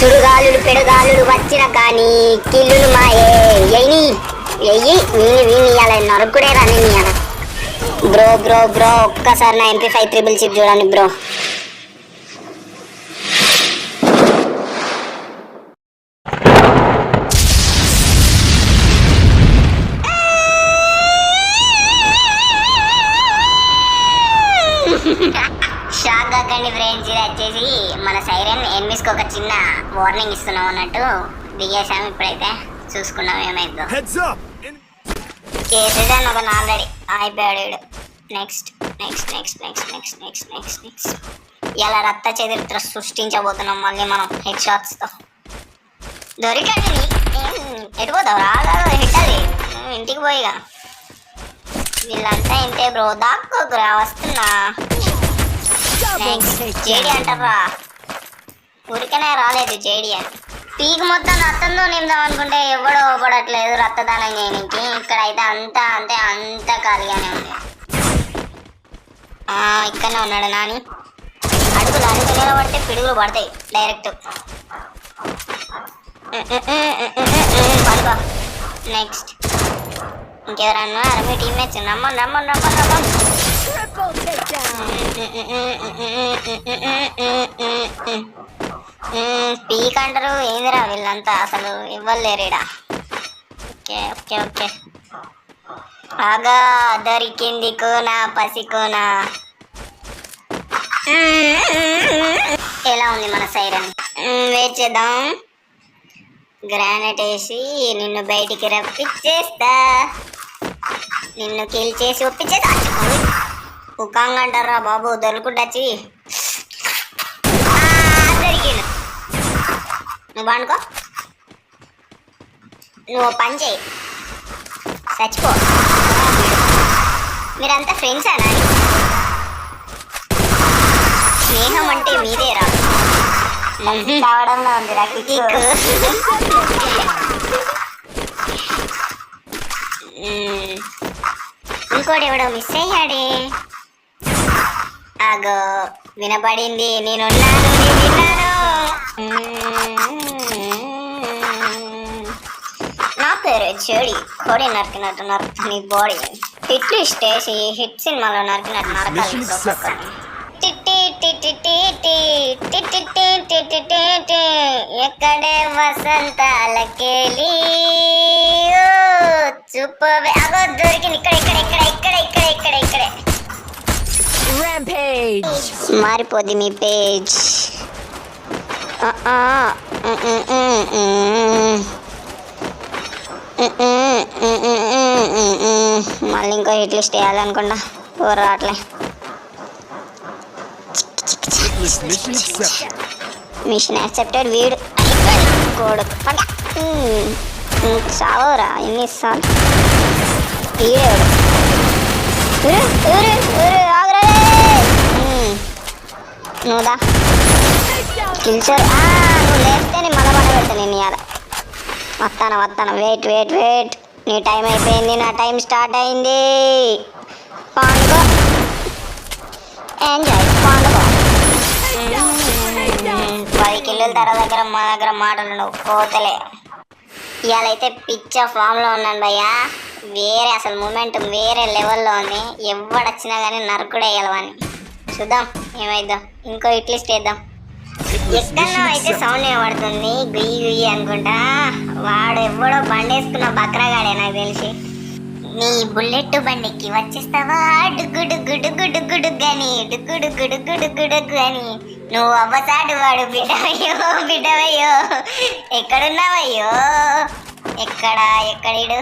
సుడుగాలులు పెడుగాలులు వచ్చిన కానీ కిల్లులు మాయే ఎయ్యి ఎయ్యి వీని ఇవ్వాలి నరుకుడే రాని ఇవ్వాలి. బ్రో బ్రో బ్రో ఒక్కసారి నా MP5 ట్రిపుల్ చిప్ చూడండి బ్రో. షాక్ కాకండి ఫ్రెండ్స్, ఇది వచ్చేసి మన సైరన్ ఎనిమిస్కి ఒక చిన్న వార్నింగ్ ఇస్తున్నాం అన్నట్టు దిగేసాము. ఇప్పుడైతే చూసుకున్నాం ఏమైందో. చేసేదాన్ని ఒక ఆల్రెడీ అయిపోయాడు వీడు. Next next next next next next next next ఇలా రక్త చరిత్ర సృష్టించబోతున్నాం మళ్ళీ మనం హెడ్ షాట్స్తో. దొరికండి ఎటుపోతావు రాగా హిట్ అది ఇంటికి పోయిగా. వీళ్ళంతా ఇంతే బ్రో, దాక్కోకురా వస్తున్నా. నెక్స్ట్ జేడి అంటారా, ఊరికనే రాలేదు జేడి అని. పీక్ మొత్తం రక్తంతో నిందాం అనుకుంటే ఎవడో పడట్లేదు రక్తదానం చేయడానికి. ఇక్కడైతే అంతా అంటే అంత ఖాళీగానే ఉంది. ఇక్కడనే ఉన్నాడు నాని. అడుగులు నిలబడితే పిడుగులు పడతాయి డైరెక్ట్. పడుకో. నెక్స్ట్ ఇంకెవరన్నా మీ టీమ్మేట్స్ రమ్మని రమ్మని రమ్మని రమ్మని. పీక్ అంటారు ఏందిరా వీళ్ళంతా, అసలు ఇవ్వలేరేడా. ఓకే ఓకే ఓకే ఆగా దొరికింది కోనా పసికోనా. ఎలా ఉంది మన సైరన్? వెయిట్ చేద్దాం. గ్రానైట్ వేసి నిన్ను బయటికి రప్పించేస్తా, నిన్ను కిల్ చేసి ఒప్పించేస్తా. కుక్కంగా అంటారా బాబు, దొరుకుంటచ్చి దొరికిండు. నువ్వు అనుకో, నువ్వు పని చేయి చచ్చిపో. మీరంతా ఫ్రెండ్స్ అనా? స్నేహం అంటే మీదేరా కావడంలో ఉంది కిక్. ఇంకోటి ఎవడో మిస్ అయ్యాడే. ఆగో వినపడింది, నేనున్నాను నేను విన్నాను. నా పేరు జోడి, కోడి నరికినట్టు నరుకుతుంది బాడీ. హిట్లు స్టేసి హిట్ సినిమాలో నరికినట్టు నరకాలి. ఎక్కడే వసంతాలకెళ్ళి చూపవే. అగో దొరికింది. ఇక్కడ ఇక్కడ ఇక్కడ ఇక్కడ ఇక్కడ ఇక్కడ ఇక్కడే. మారిపోద్ది మీ పేజ్. మళ్ళీ ఇంకో హిట్ లిస్ట్ వేయాలనుకుంటా, ఎవరు రావట్లే. Mission accepted. వీడు కోడు చావరా ఎన్నిసార్లు. వీడేవాడు నువ్వుదా కిల్చర్. నువ్వు లేస్తే నేను మళ్ళీ పడ పెడతా. నేను ఇవాళ వస్తాను వస్తాను. వెయిట్ వెయిట్ వెయిట్, నీ టైం అయిపోయింది, నా టైం స్టార్ట్ అయింది. పండుగ ఎంజాయ్ పండుగ. 10 కిలోల దగ్గర మా దగ్గర మాటలు నువ్వు కోతలే. ఇవాళ అయితే పిచ్చ ఫామ్లో ఉన్నాను భయ్యా. వేరే అసలు మూమెంట్ వేరే లెవెల్లో ఉంది. ఎవడొచ్చినా కానీ నరుకుడే గెలవని. చూద్దాం ఏమైద్దాం. ఇంకో ఇట్లిస్ట్ వేద్దాం. ఎక్కడో అయితే సౌండ్ వినబడుతుంది, గుయ్యి గుయ్యి అనుకుంటా. వాడు ఎవడో బండేసుకున్న బక్రాగాడే నాకు తెలిసి. నీ బుల్లెట్ బండికి వచ్చేస్తావా డుగ్గు డుగ్గు డుగ్గు డుగ్గు డుగ్గని డుగ్గు డుగ్గు డుగ్గు డుగ్గు డుగ్గు అని. నువ్వు అవ్వసాడు వాడు బిడ్డవయ్యో బిడ్డవయ్యో. ఎక్కడున్నావయ్యో? ఎక్కడ ఎక్కడిడు?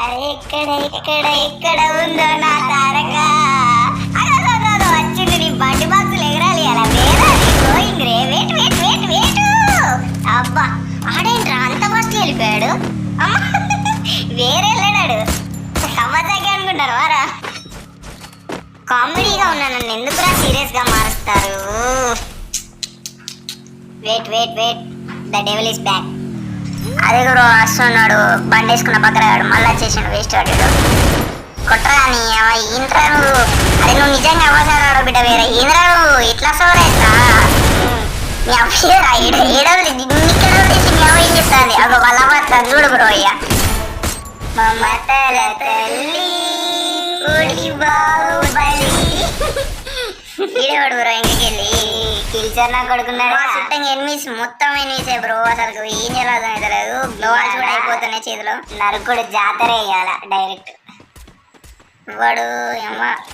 అరే ఎక్కడ ఎక్కడ ఎక్కడ ఉందో నా తారక. వచ్చింది నీ బండి బాక్సులు ఎగరాలి అలా వేరాలి. గోయింగ్ రే. Wait wait wait wait. అబ్బా ఆడేంట్రా అంత ఫస్ట్ వెళ్ళిపోయాడు. అమ్మ వేరే వెళ్ళాడు. సమాజాగా అనుకుంటారు వారా. కామెడీగా ఉన్నా నన్ను ఎందుకురా సీరియస్గా మారుస్తారు. Wait wait wait, the devil is back. అదే కూడా వస్తున్నాడు బండి వేసుకున్న పక్కరాడు. మళ్ళీ వచ్చేసాడు వేస్ట్ వాడు. కొట్టరా నీ ఈంద్రా నువ్వు. అరే నువ్వు నిజంగా అవ్వసారాడు బిడ్డ. వేరే ఈంద్రా నువ్వు ఇట్లా సోరేస్తా నీ అవ్వరా. ఏడవది ఇక్కడ ఇస్తుంది ఒక వల్ల వస్తుంది చూడు బ్రో అయ్యా మమతల తల్లి ఓడి బాహుబలి ఈడేవాడు బ్రో ఇంకెళ్ళి కిల్చర్ నా కొడుకున్నాడు చుట్టంగా ఎనిమిస్ మొత్తం ఎనిమిసే బ్రో అసలు ఏం చేయాలో తెలియదు గ్లోవాల్స్ కూడా అయిపోతున్నాయి చేతిలో నరుకుడు జాతర వేయాల డైరెక్ట్ వాడు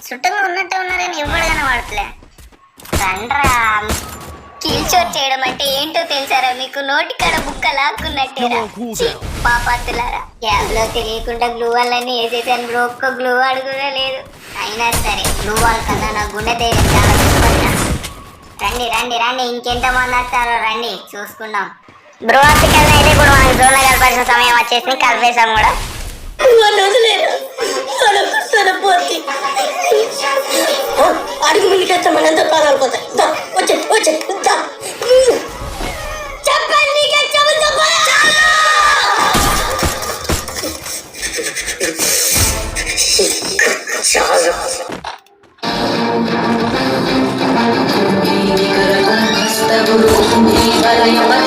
చుట్టంగా ఉన్నట్టే ఉన్నారని ఎవడు కనబడతలే రండ్రా కిల్చోర్ చేయడం అంటే ఏంటో తెలుసారా మీకు నోటికాడ బుక్క లాక్కున్నట్టేరా పాపాతులారా క్యాబ్లో తెలియకుండా గ్లూ వాల్లన్నీ వేసేసాను బ్రో ఒక్క గ్లూ వాడు కూడా లేదు అయినా సరే గ్లూ వాల్ కదా నా గుండె ధైర్యం చాలా చెప్పన్నా రండి రండి రండి ఇంకెంత మంది వస్తారో రండి చూసుకుందాం బ్రో అసలు అయితే ఇప్పుడు మనకి జోన్లో కలపాల్సిన సమయం వచ్చేసి కలిపేసాం కూడా అడుగు మిగిలితే మనంతా ప్రాణాలు పోతాయి వచ్చే వచ్చే చెప్పండి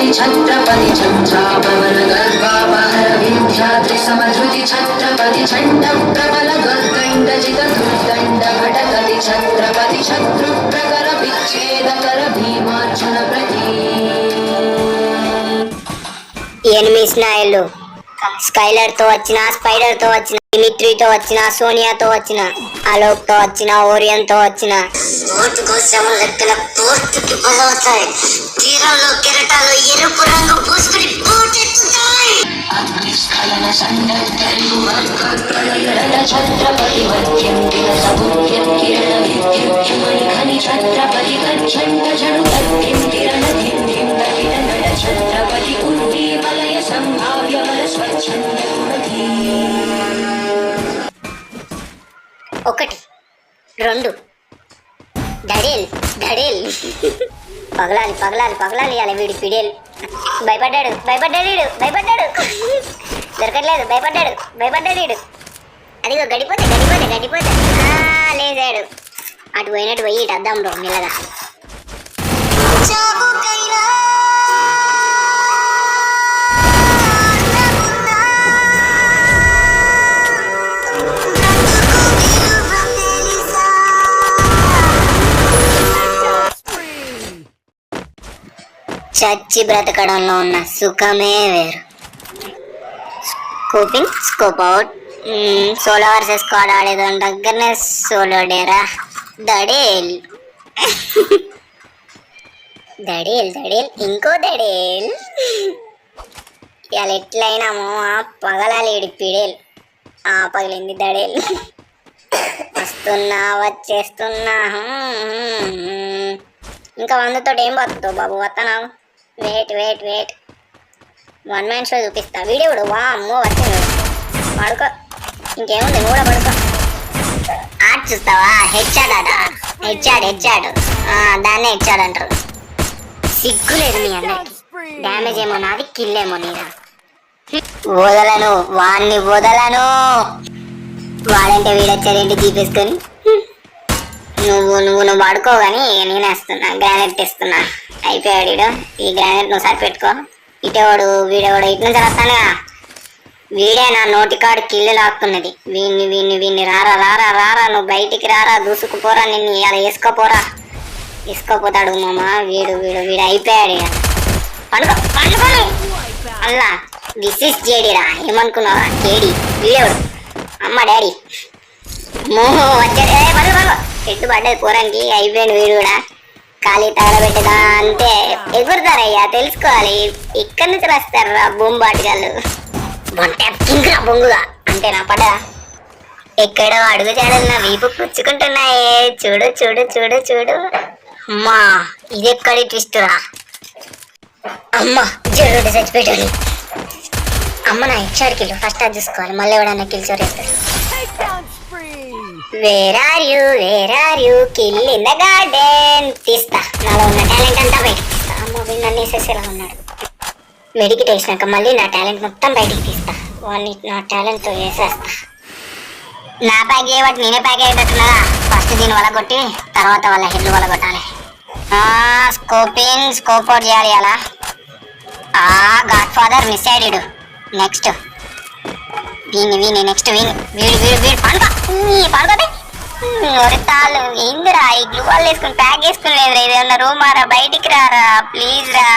छत्रपति चंद्रापवन गर्भापहर विंध्याद्रि समधृति छत्रपति चंड प्रबल दुर्दंड जित दुर्दंड भटकति छत्रपति शत्रु प्रकर विच्छेद कर भीमार्जुन प्रति ఎనిమిస్ నాయలు స్కైలర్ తో వచ్చిన స్పైడర్ తో వచ్చిన డిమిట్రీతో వచ్చిన సోనియాతో వచ్చిన అలోక్ తో వచ్చిన ఓరియన్ తో వచ్చిన ఓటు కోసం లెక్కల పూర్తికి బలవుతాయి తీరంలో కెరటాలు ఎరుపు రంగు పూసుకుని పూటెత్తుతాయి అగ్నిస్ఖలన సండర్తలు వర్గ छत्रपति वद्यं दिवसबुद्ध्यं किरण विद्युच्चमणि खनि छत्रपति गच्छन्त जनु तद्धिं किरण धिं नटित नट छत्रपति कुन्ती वलय संभाव्य वल स्वच्छन्द गुणधी ఒకటి రెండు డడేల్ డడేల్ పగలాలి పగలాలి పగలాలి అలా వీడి పిడేలు భయపడ్డాడు భయపడ్డాడు భయపడ్డాడు దొరకట్లేదు భయపడ్డాడు భయపడ్డాడు వీడు అదిగో గడిపోతే గడిపోతే గడిపోతే లేచాడు అటు పోయినట్టు పోయి ఇటు అద్దాం బ్రో మెల్లగా చచ్చి బ్రతకడంలో ఉన్న సుఖమే వేరు scoping scope out solo versus squad ఆడేదాని దగ్గరనే సోలో డేరా దడేల్ దడేల్ దడేల్ ఇంకో దడేల్ ఇవాళ ఎట్లయినామో పగలాలి ఇడి పిడేల్ పగిలింది దడేల్ వస్తున్నా వచ్చేస్తున్నా ఇంకా వందతో ఏం బతుకుతావు బాబు వస్తున్నావు wait wait wait one man show చూపిస్తా వీడియోడు వా అమ్మో వచ్చింది పడుకో ఇంకేముంది నువ్వు కూడా పడుకో ఆర్ట్ చూస్తావా హెచ్చాడ్ ఆట హెచ్చాడ్ దాన్నే హెచ్చాడ్ అంటారు సిగ్గులేదు మీ అందరికి డ్యామేజ్ ఏమో నాది కిల్ ఏమో నీదా వదలను వాడిని వదలను వాడంటే వీడొచ్చాడేంటి తీపేసుకొని నువ్వు పడుకో కానీ నేనేస్తున్నా గ్రానైట్ ఇస్తున్నా అయిపోయాడు వీడు ఈ గ్రానైట్ నువ్వు సరి పెట్టుకో ఇటేవాడు వీడేవాడు ఇటు నుంచి వస్తానుగా వీడే నా నోటికాడు కిల్లు లాక్కున్నది వీడిని రారా రారా రారా నువ్వు బయటికి రారా దూసుకుపోరా నిన్ను అలా వేసుకోపోతాడు మామ వీడు అయిపోయాడు ఇక పండుకోను అల్లా దిస్ ఇస్ జేడీరా ఏమనుకున్నావా జేడీ వీడేవాడు అమ్మ డాడీ మోహో వచ్చాడు పడుకో చెట్టు పడ్డది కూరంకి అయిపోయాడు వీడు కూడా ఖాళీ తగలబెట్టదా అంతే ఎగురుతారయ్యా తెలుసుకోవాలి ఇక్కడి నుంచి వస్తారు రా బొంబాటిగాళ్ళు బొంగుగా అంటే నా పడ ఎక్కడో అడుగు చాడలు నా వీపు పుచ్చుకుంటున్నాయే చూడు చూడు చూడు చూడు అమ్మా ఇది ఎక్కడి ట్విస్ట్ రా అమ్మ జరుడు చచ్చిపోయాడు అమ్మ నా ఇచ్చాడు ఫస్ట్ అది చూసుకోవాలి మళ్ళీ ఎవడన్నా కిల్చోరు వేస్తాడు Where are you? Kill in the garden. తీస్తా నాలో ఉన్న టాలెంట్ అంతా బయటికి తీస్తా అమ్మ వీడు నన్ను వేసేసేలా ఉన్నాడు మెడికిట్ వేసినాక మళ్ళీ నా టాలెంట్ మొత్తం బయటికి తీస్తా వాడిని నా టాలెంట్తో వేసేస్తా నా ప్యాక్ చేయబట్టి నేనే ప్యాక్ అయ్యేటట్టున్నదా ఫస్ట్ దీని వల్ల కొట్టి తర్వాత వాళ్ళ హెడ్లు వల్ల కొట్టాలి స్కోప్ అవుట్ చేయాలి అలా గాడ్ ఫాదర్ మిస్ అయ్యాడు. నెక్స్ట్ వీని నెక్స్ట్ వీడు పడుకోతే తాళ్ళు ఏందిరా ఈ గ్లూ వాల్ వేసుకుని ప్యాక్ వేసుకుని లేదురా. ఇదేమన్నా రూమారా, బయటికి రారా ప్లీజ్ రా.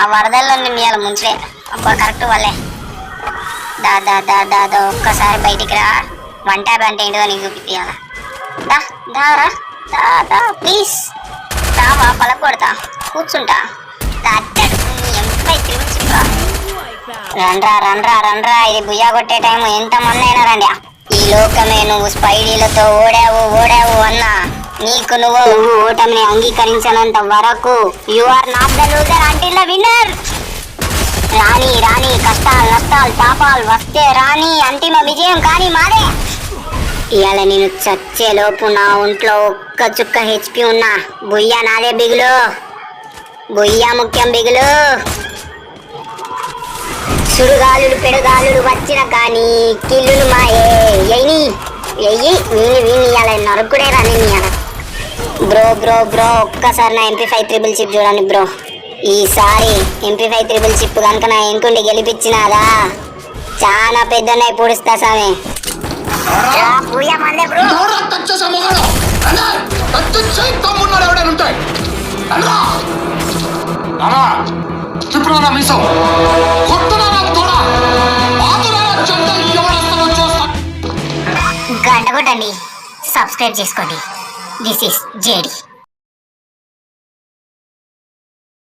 ఆ వరదల్లో మీ అలా ముంచలే. అబ్బా కరెక్ట్ వాళ్ళే. దా దా దా దా దా ఒక్కసారి బయటికి రా. వన్ ట్యాప్ అంటే ఏంటో నీకు చూపియాల. దా దారా దా దా ప్లీజ్ రావా, పలకొడతా కూర్చుంటా. రండ్రా ఇది బుయ్యా కొట్టే టైం. ఎంతమంది అయినా రండి. ఈ లోకమే నువ్వు స్పైడీలతో ఓడావు అన్నా నీకు నువ్వు ఓటమిని అంగీకరించినంత వరకు you are not the loser until the winner. రాని కష్టాలు నష్టాలు పాపాలు వస్తే రాని అంతిమ విజయం కానీ మాదే. ఇవాళ నేను చచ్చేలోపు నా ఒంట్లో ఒక్క చుక్క హెచ్పి ఉన్నా బుయ్యా నాదే బిగులు. బుయ్యా ముఖ్యం బిగులు. సుడుగాలులు పెడుగాలులు వచ్చిన కానీ కిల్లులు మాయే. ఎయ్యి వీని ఇవాళ నరుకుడే రాని ఇవాళ. బ్రో ఒక్కసారి నా MP5 ట్రిపుల్ చిప్ చూడండి బ్రో. ఈసారి MP5 ట్రిపుల్ చిప్ కనుక నా ఎంకుండి గెలిపించినాదా చాలా పెద్దన్నై పొడుస్తా సామే. గంట కొట్టండి, సబ్స్క్రైబ్ చేసుకోండి. This is JD.